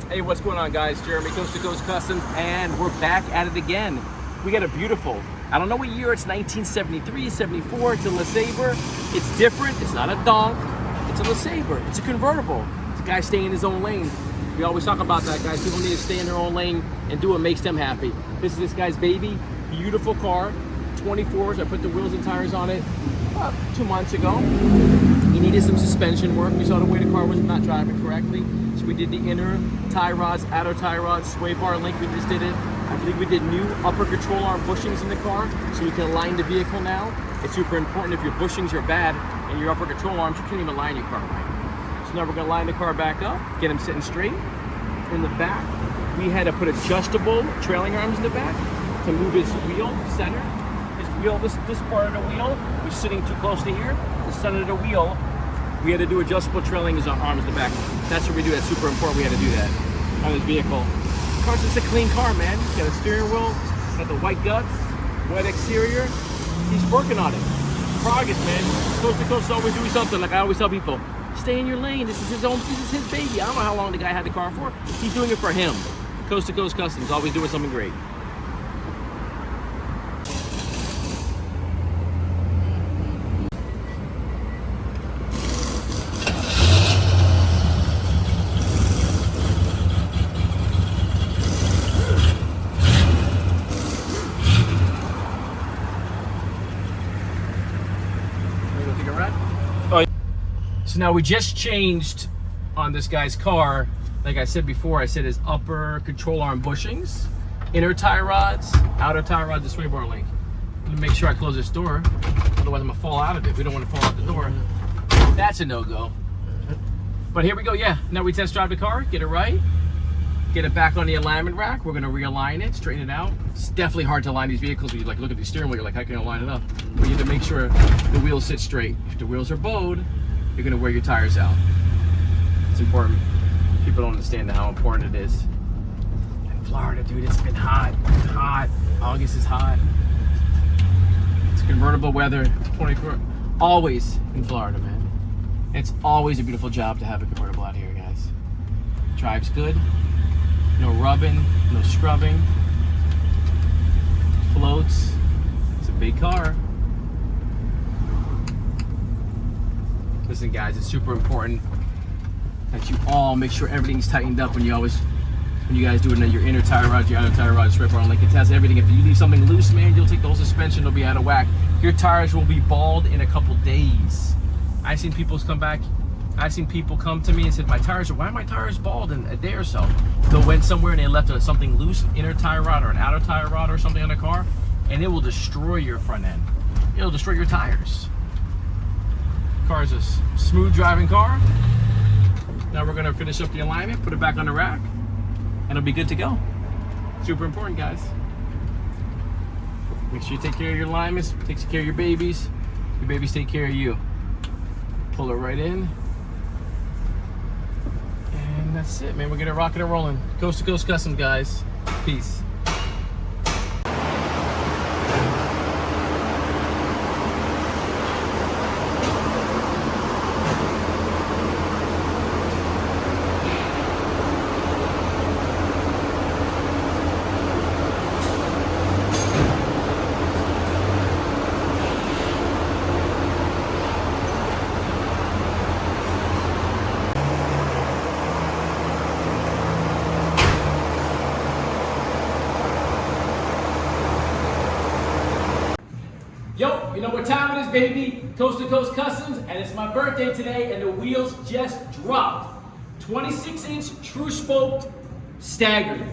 Hey, what's going on, guys? Jeremy, Coast to Coast Customs, and we're back at it again. We got a beautiful, I don't know what year, it's 1973, 74, it's a LeSabre. It's different, it's not a donk, it's a LeSabre, it's a convertible. It's a guy staying in his own lane. We always talk about that, guys. People need to stay in their own lane and do what makes them happy. This is this guy's baby, beautiful car, 24s. I put the wheels and tires on it about 2 months ago. He needed some suspension work. We saw the way the car was not driving correctly. So we did the inner tie rods, outer tie rods, sway bar link, we just did it. I believe we did new upper control arm bushings in the car, so you can align the vehicle now. It's super important. If your bushings are bad and your upper control arms, you can't even line your car right. So now we're gonna line the car back up, get him sitting straight. In the back, we had to put adjustable trailing arms in the back to move his wheel center. His wheel, this part of the wheel was sitting too close to here. The center of the wheel, we had to do adjustable trailing his arms in the back. That's what we do. That's super important. We had to do that on this vehicle. Of course, it's a clean car, man. It's got a steering wheel, got the white guts, white exterior. He's working on it. Progress, man. Coast to coast is always doing something. Like I always tell people, stay in your lane. This is his own. This is his baby. I don't know how long the guy had the car for. He's doing it for him. Coast to Coast Customs, always doing something great. So now we just changed on this guy's car. Like I said before, I said his upper control arm bushings, inner tie rods, outer tie rods, the sway bar link. Let me make sure I close this door, otherwise I'm gonna fall out of it. We don't want to fall out the door. That's a no-go. But here we go, yeah. Now we test drive the car, get it right, get it back on the alignment rack. We're gonna realign it, straighten it out. It's definitely hard to align these vehicles when you like look at the steering wheel, you're like, how can I line it up? But you have to make sure the wheels sit straight. If the wheels are bowed, you're gonna wear your tires out. It's important. People don't understand how important it is. In Florida, dude, it's been hot. It's hot. August is hot. It's convertible weather, 24. Always in Florida, man. It's always a beautiful job to have a convertible out here, guys. Drives good. No rubbing, no scrubbing. Floats. It's a big car. Listen, guys, it's super important that you all make sure everything's tightened up when you guys do it. Your inner tire rods, your outer tire rods, strip bar link. It has everything. If you leave something loose, man, you'll take the whole suspension. It'll be out of whack. Your tires will be bald in a couple days. I've seen people come back. I've seen people come to me and said, why are my tires bald in a day or so? They went somewhere and they left something loose, inner tire rod or an outer tire rod or something on the car, and it will destroy your front end. It'll destroy your tires. Car is a smooth driving car. Now we're gonna finish up the alignment, put it back on the rack, and it'll be good to go. Super important, guys. Make sure you take care of your alignments, take care of your babies take care of you. Pull it right in. And that's it, man. We're gonna rock it and rolling. Coast to Coast Customs, guys. Peace. Yo, you know what time it is, baby? Coast to Coast Customs, and it's my birthday today, and the wheels just dropped. 26-inch true spoked staggered.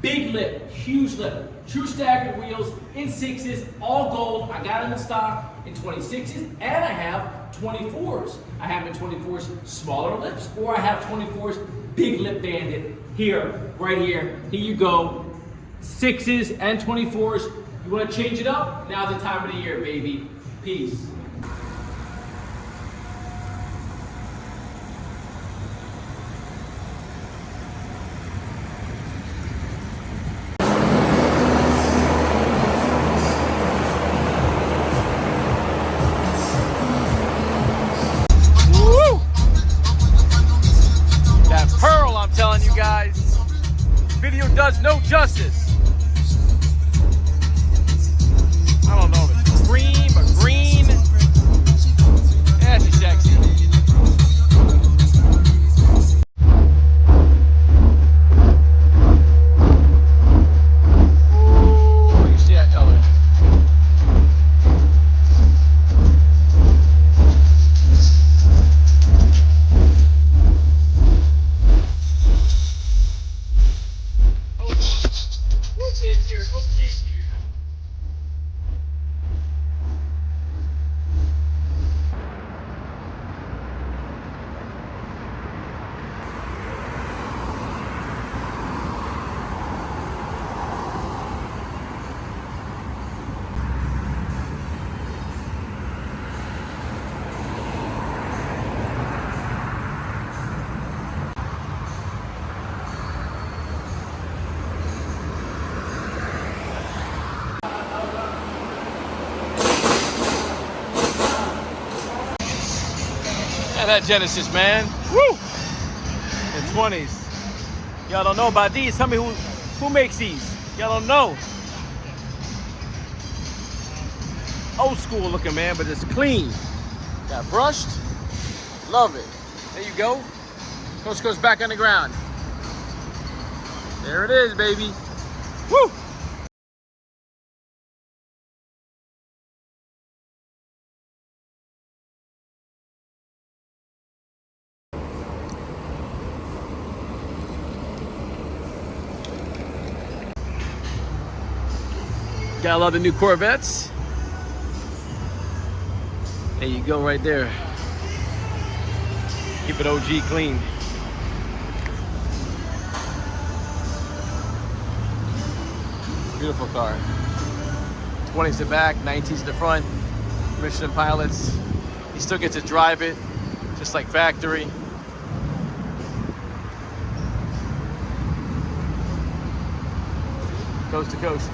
Big lip, huge lip. True staggered wheels in 6s, all gold. I got them in stock in 26s, and I have 24s. I have in 24s smaller lips, or I have 24s big lip banded. Here, right here. Here you go. 6s and 24s. You want to change it up? Now's the time of the year, baby. Peace. And that Genesis, man. Woo! The 20s. Y'all don't know about these. Tell me who makes these. Y'all don't know. Old school looking, man, but it's clean. Got brushed. Love it. There you go. Coast goes back on the ground. There it is, baby. Woo! Got a lot of new Corvettes. There you go, right there. Keep it OG clean. Beautiful car. 20's the back, 19's the front. Michelin pilots. He still gets to drive it, just like factory. Coast to coast.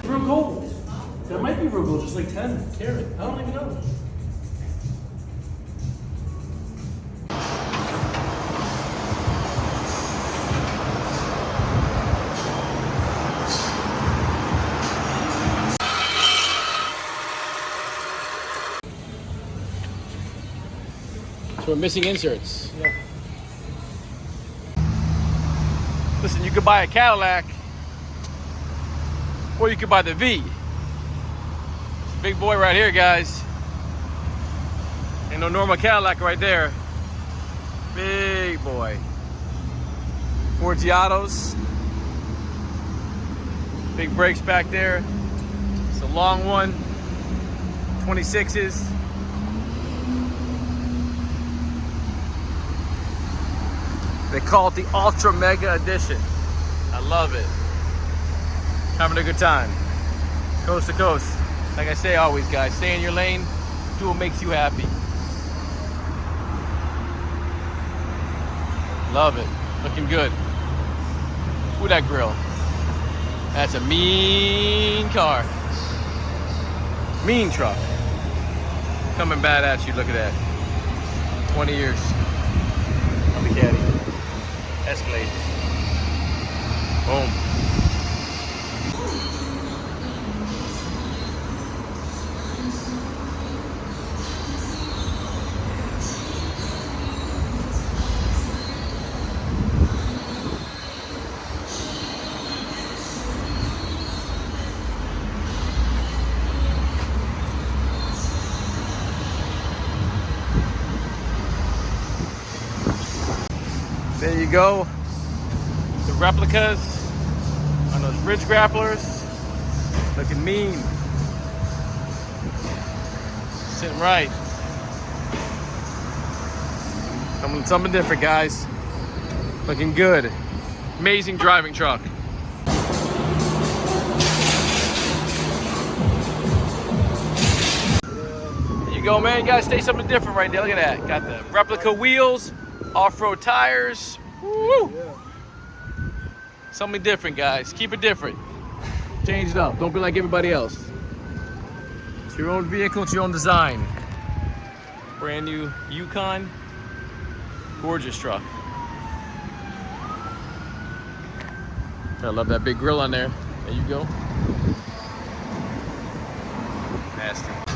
Real gold. That might be real gold, just like 10 carat. I don't even know. So we're missing inserts. Yeah. Listen, you could buy a Cadillac, or you could buy the V. Big boy right here, guys. Ain't no normal Cadillac right there. Big boy. Forgiatos. Big brakes back there. It's a long one. 26s. They call it the Ultra Mega Edition. I love it. Having a good time. Coast to coast. Like I say always, guys, stay in your lane. Do what makes you happy. Love it. Looking good. Ooh, that grill. That's a mean car. Mean truck. Coming bad at you. Look at that. 20 years. I'll be caddy. Escalade. Boom. There you go. The replicas on those ridge grapplers. Looking mean. Sitting right. Something different, guys. Looking good. Amazing driving truck. There you go, man. You gotta stay something different right there. Look at that. Got the replica wheels. Off-road tires. Woo! Something different, guys. Keep it different. Change it up. Don't be like everybody else. It's your own vehicle. It's your own design. Brand new Yukon. Gorgeous truck. I love that big grill on there. There you go. Nasty.